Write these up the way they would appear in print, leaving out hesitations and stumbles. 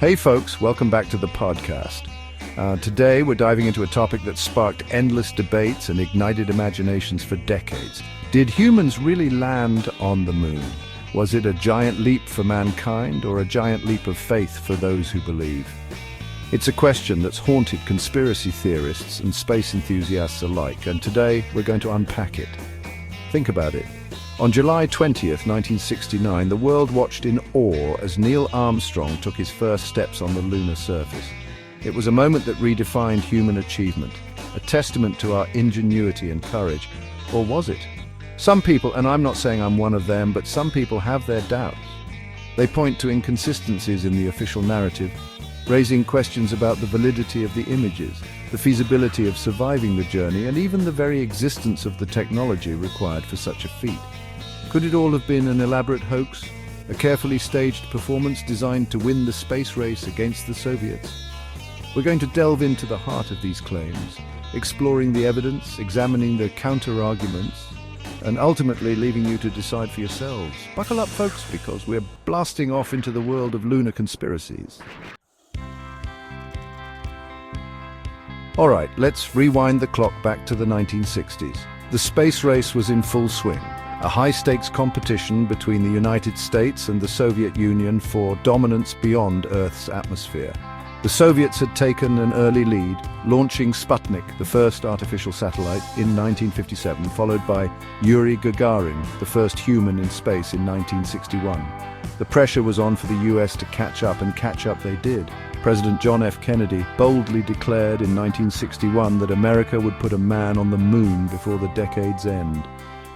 Hey folks, welcome back to the podcast. Today we're diving into a topic that sparked endless debates and ignited imaginations for decades. Did humans really land on the moon? Was it a giant leap for mankind or a giant leap of faith for those who believe? It's a question that's haunted conspiracy theorists and space enthusiasts alike, and today we're going to unpack it. Think about it. On July 20th, 1969, the world watched in awe as Neil Armstrong took his first steps on the lunar surface. It was a moment that redefined human achievement, a testament to our ingenuity and courage. Or was it? Some people, and I'm not saying I'm one of them, but some people have their doubts. They point to inconsistencies in the official narrative, raising questions about the validity of the images, the feasibility of surviving the journey, and even the very existence of the technology required for such a feat. Could it all have been an elaborate hoax? A carefully staged performance designed to win the space race against the Soviets? We're going to delve into the heart of these claims, exploring the evidence, examining the counter-arguments, and ultimately leaving you to decide for yourselves. Buckle up, folks, because we're blasting off into the world of lunar conspiracies. All right, let's rewind the clock back to the 1960s. The space race was in full swing. A high-stakes competition between the United States and the Soviet Union for dominance beyond Earth's atmosphere. The Soviets had taken an early lead, launching Sputnik, the first artificial satellite, in 1957, followed by Yuri Gagarin, the first human in space, in 1961. The pressure was on for the US to catch up, and catch up they did. President John F. Kennedy boldly declared in 1961 that America would put a man on the moon before the decade's end.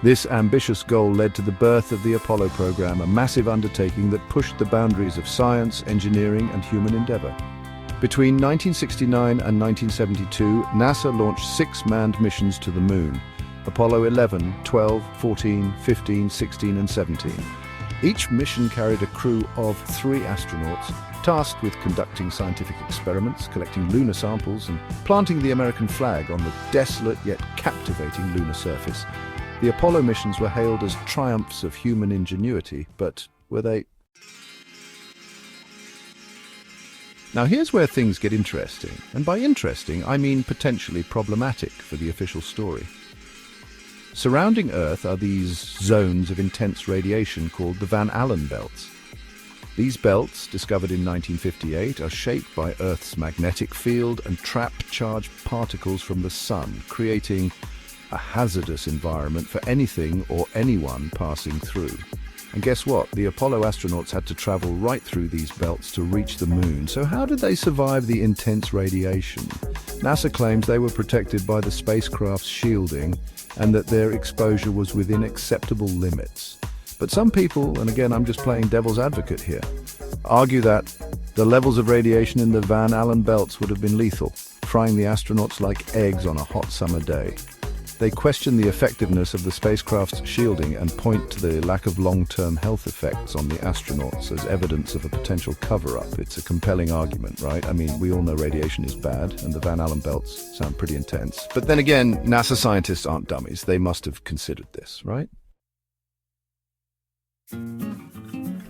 This ambitious goal led to the birth of the Apollo program, a massive undertaking that pushed the boundaries of science, engineering, and human endeavor. Between 1969 and 1972, NASA launched 6 manned missions to the moon: Apollo 11, 12, 14, 15, 16, and 17. Each mission carried a crew of 3 astronauts, tasked with conducting scientific experiments, collecting lunar samples, and planting the American flag on the desolate yet captivating lunar surface. The Apollo missions were hailed as triumphs of human ingenuity, but were they? Now here's where things get interesting, and by interesting I mean potentially problematic for the official story. Surrounding Earth are these zones of intense radiation called the Van Allen belts. These belts, discovered in 1958, are shaped by Earth's magnetic field and trap charged particles from the sun, creating a hazardous environment for anything or anyone passing through. And guess what? The Apollo astronauts had to travel right through these belts to reach the moon. So how did they survive the intense radiation? NASA claims they were protected by the spacecraft's shielding and that their exposure was within acceptable limits. But some people, and again I'm just playing devil's advocate here, argue that the levels of radiation in the Van Allen belts would have been lethal, frying the astronauts like eggs on a hot summer day. They question the effectiveness of the spacecraft's shielding and point to the lack of long-term health effects on the astronauts as evidence of a potential cover-up. It's a compelling argument, right? I mean, we all know radiation is bad, and the Van Allen belts sound pretty intense. But then again, NASA scientists aren't dummies. They must have considered this, right?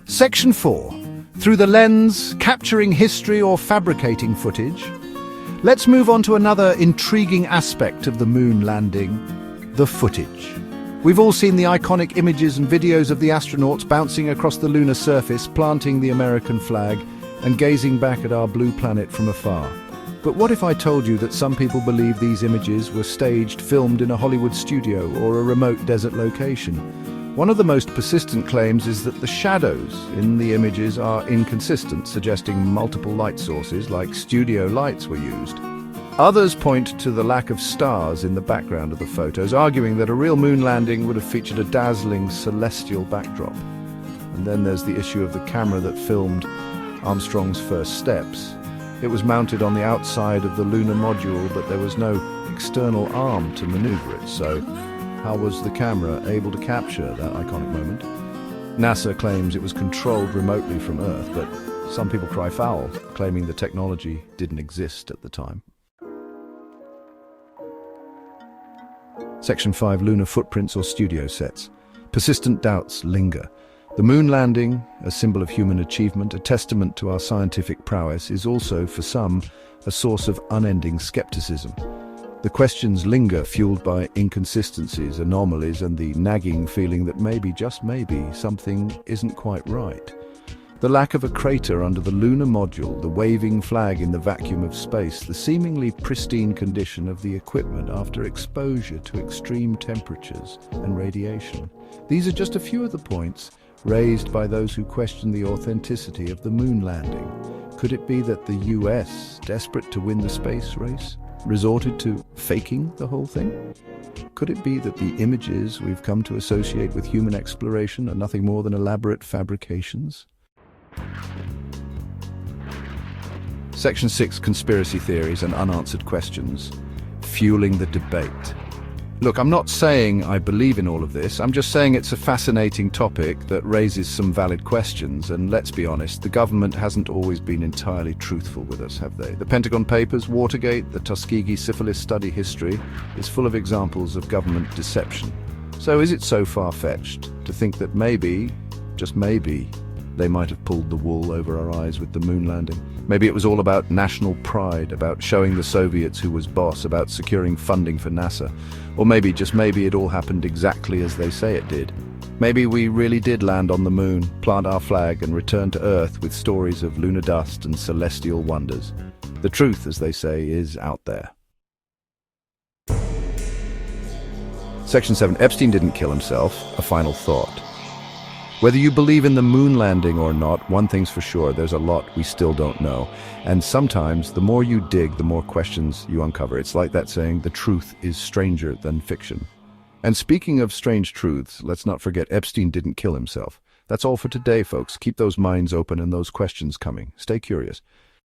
Section 4. Through the lens, capturing history or fabricating footage. Let's move on to another intriguing aspect of the moon landing, the footage. We've all seen the iconic images and videos of the astronauts bouncing across the lunar surface, planting the American flag, and gazing back at our blue planet from afar. But what if I told you that some people believe these images were staged, filmed in a Hollywood studio or a remote desert location? One of the most persistent claims is that the shadows in the images are inconsistent, suggesting multiple light sources like studio lights were used. Others point to the lack of stars in the background of the photos, arguing that a real moon landing would have featured a dazzling celestial backdrop. And then there's the issue of the camera that filmed Armstrong's first steps. It was mounted on the outside of the lunar module, but there was no external arm to maneuver it, so how was the camera able to capture that iconic moment? NASA claims it was controlled remotely from Earth, but some people cry foul, claiming the technology didn't exist at the time. Section 5. Lunar footprints or studio sets. Persistent doubts linger. The moon landing, a symbol of human achievement, a testament to our scientific prowess, is also, for some, a source of unending skepticism. The questions linger, fueled by inconsistencies, anomalies, and the nagging feeling that maybe, just maybe, something isn't quite right. The lack of a crater under the lunar module, the waving flag in the vacuum of space, the seemingly pristine condition of the equipment after exposure to extreme temperatures and radiation. These are just a few of the points raised by those who question the authenticity of the moon landing. Could it be that the US, desperate to win the space race, resorted to faking the whole thing? Could it be that the images we've come to associate with human exploration are nothing more than elaborate fabrications? Section 6, Conspiracy Theories and Unanswered Questions, fueling the debate. Look, I'm not saying I believe in all of this, I'm just saying it's a fascinating topic that raises some valid questions, and let's be honest, the government hasn't always been entirely truthful with us, have they? The Pentagon Papers, Watergate, the Tuskegee syphilis study history is full of examples of government deception. So is it so far-fetched to think that maybe, just maybe, they might have pulled the wool over our eyes with the moon landing? Maybe it was all about national pride, about showing the Soviets who was boss, about securing funding for NASA. Or maybe, just maybe, it all happened exactly as they say it did. Maybe we really did land on the moon, plant our flag, and return to Earth with stories of lunar dust and celestial wonders. The truth, as they say, is out there. Section 7. Epstein didn't kill himself. A final thought. Whether you believe in the moon landing or not, one thing's for sure, there's a lot we still don't know. And sometimes, the more you dig, the more questions you uncover. It's like that saying, the truth is stranger than fiction. And speaking of strange truths, let's not forget Epstein didn't kill himself. That's all for today, folks. Keep those minds open and those questions coming. Stay curious.